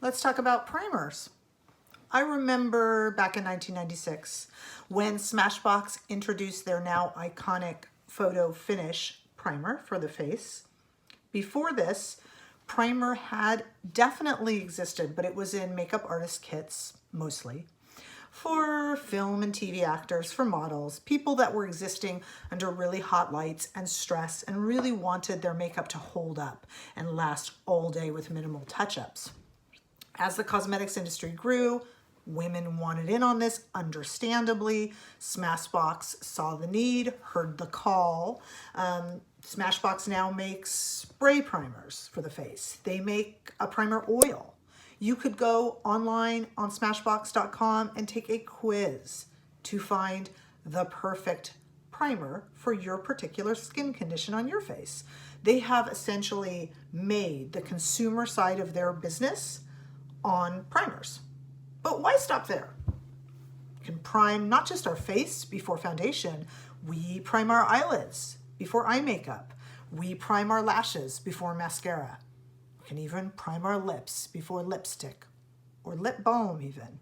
Let's talk about primers. I remember back in 1996 when Smashbox introduced their now iconic Photo Finish primer for the face. Before this, primer had definitely existed, but it was in makeup artist kits mostly for film and TV actors, for models, people that were existing under really hot lights and stress and really wanted their makeup to hold up and last all day with minimal touch-ups. As the cosmetics industry grew, women wanted in on this, understandably. Smashbox saw the need, heard the call. Smashbox now makes spray primers for the face. They make a primer oil. You could go online on smashbox.com and take a quiz to find the perfect primer for your particular skin condition on your face. They have essentially made the consumer side of their business on primers. But why stop there? You can prime not just our face before foundation. We prime our eyelids before eye makeup. We prime our lashes before mascara. We can even prime our lips before lipstick or lip balm even.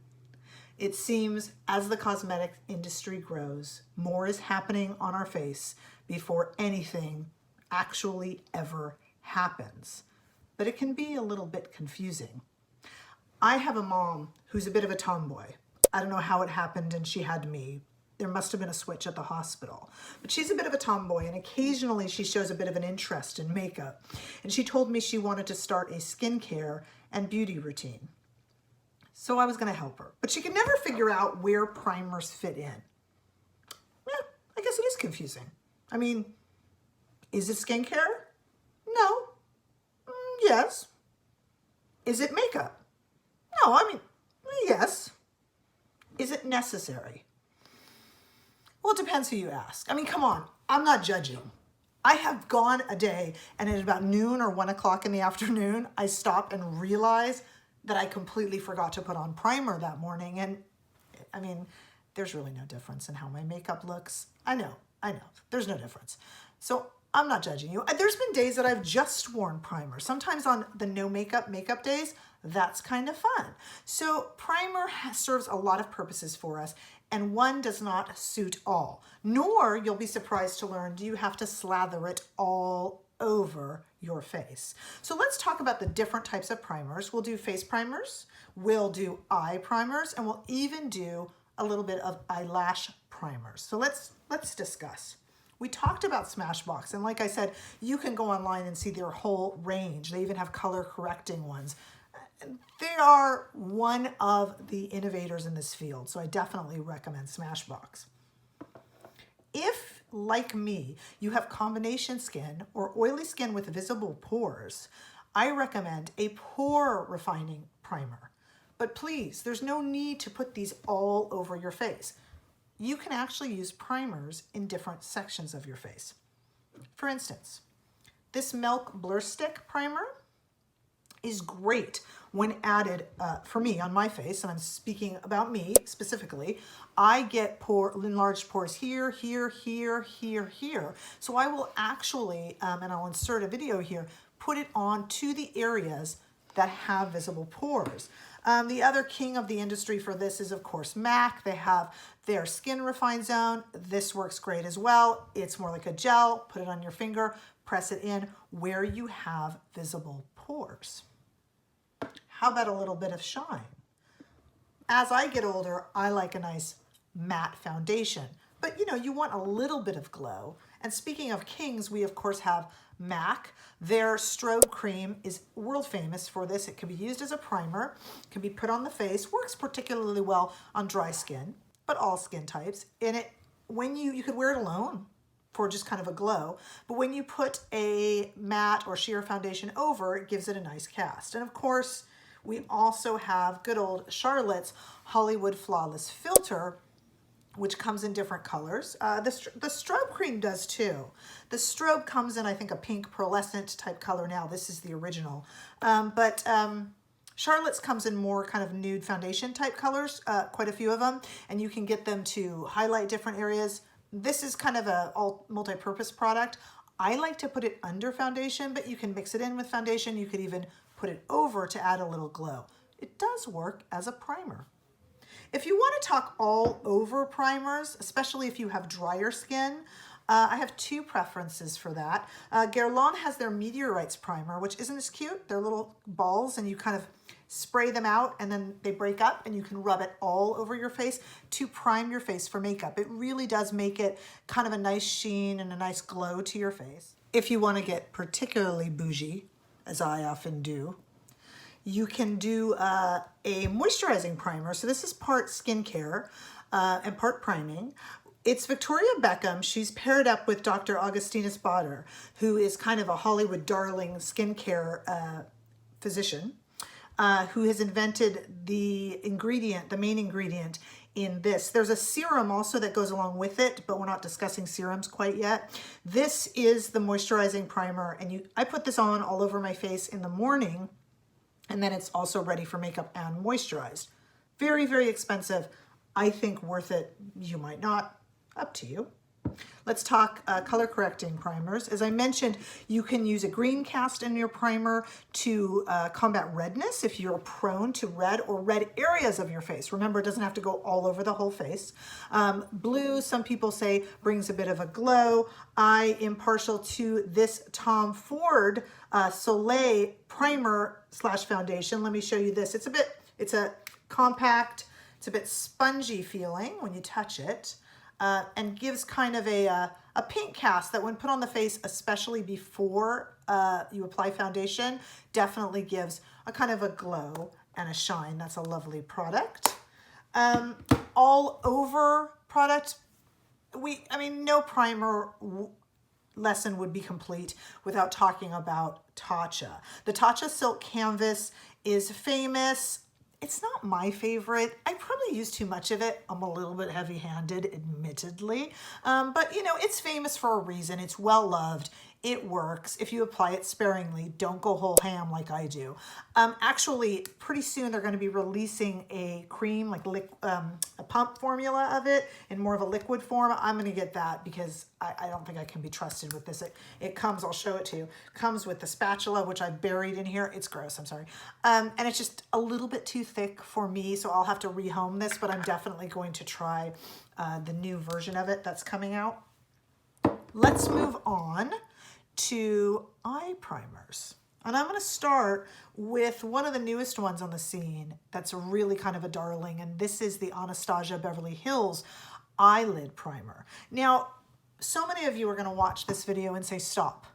It seems as the cosmetic industry grows, more is happening on our face before anything actually ever happens. But it can be a little bit confusing. I have a mom who's a bit of a tomboy. I don't know how it happened and she had me. There must have been a switch at the hospital. But she's a bit of a tomboy and occasionally she shows a bit of an interest in makeup. And she told me she wanted to start a skincare and beauty routine. So I was gonna help her. But she could never figure out where primers fit in. Yeah, I guess it is confusing. I mean, is it skincare? No. Yes. Is it makeup? No, I mean, yes. Is it necessary? Well, it depends who you ask. I mean, come on, I'm not judging. I have gone a day and at about noon or 1 o'clock in the afternoon, I stop and realize that I completely forgot to put on primer that morning. And I mean, there's really no difference in how my makeup looks. I know, there's no difference. So I'm not judging you. There's been days that I've just worn primer. Sometimes on the no makeup days, that's kind of fun. So primer serves a lot of purposes for us, and one does not suit all. Nor, you'll be surprised to learn, do you have to slather it all over your face. So let's talk about the different types of primers. We'll do face primers, we'll do eye primers, and we'll even do a little bit of eyelash primers. So let's discuss. We talked about Smashbox, and like I said, you can go online and see their whole range. They even have color correcting ones. They are one of the innovators in this field, so I definitely recommend Smashbox. If, like me, you have combination skin or oily skin with visible pores, I recommend a pore refining primer. But please, there's no need to put these all over your face. You can actually use primers in different sections of your face. For instance, this Milk Blur Stick primer is great when added, for me, on my face, and I'm speaking about me specifically. I get enlarged pores here, here, here, here, here. So I will actually, and I'll insert a video here, put it on to the areas that have visible pores. The other king of the industry for this is, of course, MAC. They have their Skin Refine Zone. This works great as well. It's more like a gel. Put it on your finger, press it in where you have visible pores. How about a little bit of shine? As I get older, I like a nice matte foundation, but you know, you want a little bit of glow. And speaking of kings, we of course have MAC. Their Strobe Cream is world famous for this. It can be used as a primer, can be put on the face, works particularly well on dry skin, but all skin types. And it, when you could wear it alone for just kind of a glow, but when you put a matte or sheer foundation over, it gives it a nice cast. And of course, we also have good old Charlotte's Hollywood Flawless Filter, which comes in different colors. The Strobe Cream does too. The Strobe comes in, I think, a pink pearlescent type color now. This is the original. Charlotte's comes in more kind of nude foundation type colors, quite a few of them, and you can get them to highlight different areas. This is kind of a multi-purpose product. I like to put it under foundation, but you can mix it in with foundation. You could even put it over to add a little glow. it does work as a primer. If you want to talk all over primers, especially if you have drier skin, I have two preferences for that. Guerlain has their Meteorites primer, which isn't as cute. They're little balls and you kind of spray them out and then they break up and you can rub it all over your face to prime your face for makeup. It really does make it kind of a nice sheen and a nice glow to your face. If you want to get particularly bougie, as I often do, you can do a moisturizing primer. So this is part skincare and part priming. It's Victoria Beckham. She's paired up with Dr. Augustinus, who is kind of a Hollywood darling skincare physician, who has invented the main ingredient in this. There's a serum also that goes along with it, but we're not discussing serums quite yet. This is the moisturizing primer, and I put this on all over my face in the morning, and then it's also ready for makeup and moisturized. Very, very expensive. I think worth it. You might not. Up to you. Let's talk color correcting primers. As I mentioned, you can use a green cast in your primer to combat redness if you're prone to red or red areas of your face. Remember, it doesn't have to go all over the whole face. Blue, some people say, brings a bit of a glow. I am partial to this Tom Ford Soleil primer slash foundation. Let me show you this. It's a compact, it's a bit spongy feeling when you touch it. And gives kind of a pink cast that when put on the face, especially before you apply foundation, definitely gives a kind of a glow and a shine. That's a lovely product. All over product, no primer lesson would be complete without talking about Tatcha. The Tatcha Silk Canvas is famous. It's not my favorite. I probably use too much of it. I'm a little bit heavy-handed, admittedly. But it's famous for a reason. It's well-loved. It works. If you apply it sparingly, don't go whole ham like I do. Actually, pretty soon they're going to be releasing a cream, like a pump formula of it in more of a liquid form. I'm going to get that because I don't think I can be trusted with this. It comes, I'll show it to you, comes with the spatula, which I buried in here. It's gross, I'm sorry. And it's just a little bit too thick for me, so I'll have to rehome this, but I'm definitely going to try the new version of it that's coming out. Let's move on to eye primers. And I'm going to start with one of the newest ones on the scene that's really kind of a darling, and this is the Anastasia Beverly Hills eyelid primer. Now, so many of you are going to watch this video and say, stop.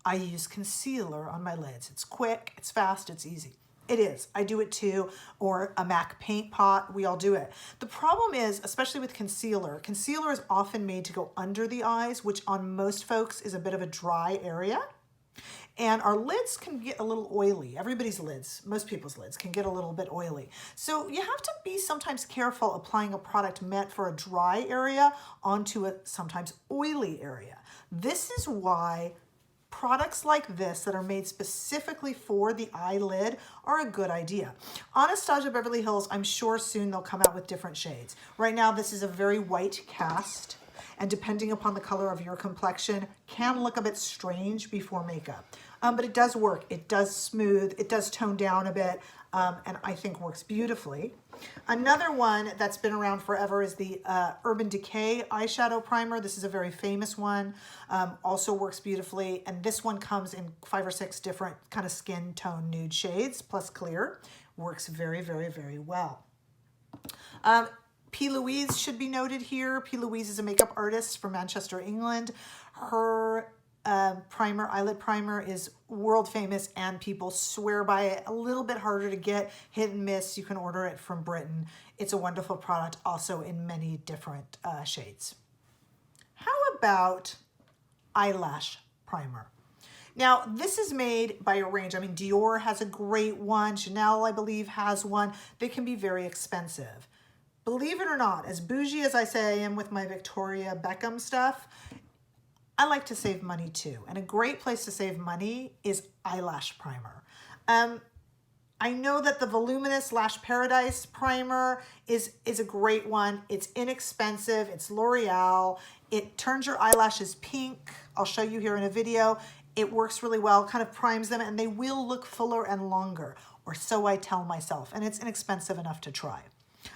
I use concealer on my lids. It's quick, it's fast, it's easy. It is. I do it too, or a MAC paint pot. We all do it. The problem is, especially with concealer is often made to go under the eyes, which on most folks is a bit of a dry area. And our lids can get a little oily. Everybody's lids, most people's lids can get a little bit oily. So you have to be sometimes careful applying a product meant for a dry area onto a sometimes oily area. This is why products like this that are made specifically for the eyelid are a good idea. Anastasia Beverly Hills, I'm sure soon they'll come out with different shades. Right now, this is a very white cast, and depending upon the color of your complexion, can look a bit strange before makeup. But it does work. It does smooth. It does tone down a bit, and I think works beautifully. Another one that's been around forever is the Urban Decay eyeshadow primer. This is a very famous one. Also works beautifully, and this one comes in 5 or 6 different kind of skin tone nude shades, plus clear. Works very, very, very well. P. Louise should be noted here. P. Louise is a makeup artist from Manchester, England. Her eyelid primer is world famous and people swear by it. A little bit harder to get, hit and miss. You can order it from Britain. It's a wonderful product, also in many different shades. How about eyelash primer? Now, this is made by a range. Dior has a great one. Chanel, I believe, has one. They can be very expensive. Believe it or not, as bougie as I say I am with my Victoria Beckham stuff, I like to save money too. And a great place to save money is eyelash primer. I know that the Voluminous Lash Paradise primer is a great one. It's inexpensive. It's L'Oreal. It turns your eyelashes pink. I'll show you here in a video. It works really well, kind of primes them, and they will look fuller and longer. or so I tell myself, and it's inexpensive enough to try.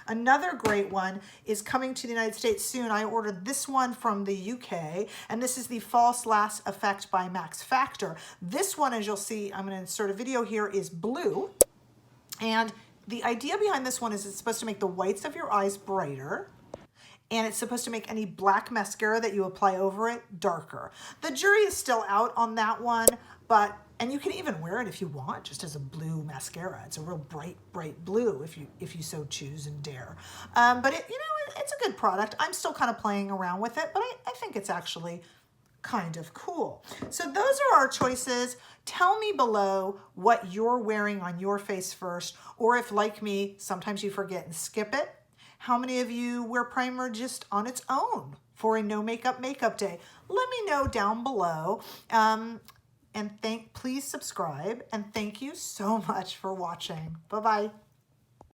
Another great one is coming to the United States soon. I ordered this one from the UK, and this is the False Lash Effect by Max Factor. This one, as you'll see, I'm going to insert a video here, is blue. And the idea behind this one is it's supposed to make the whites of your eyes brighter, and it's supposed to make any black mascara that you apply over it darker. The jury is still out on that one, and you can even wear it if you want, just as a blue mascara. It's a real bright, bright blue if you so choose and dare. But it's a good product. I'm still kind of playing around with it, but I think it's actually kind of cool. So those are our choices. Tell me below what you're wearing on your face first, or if, like me, sometimes you forget and skip it. How many of you wear primer just on its own for a no makeup day? Let me know down below. And please subscribe, and thank you so much for watching. Bye-bye.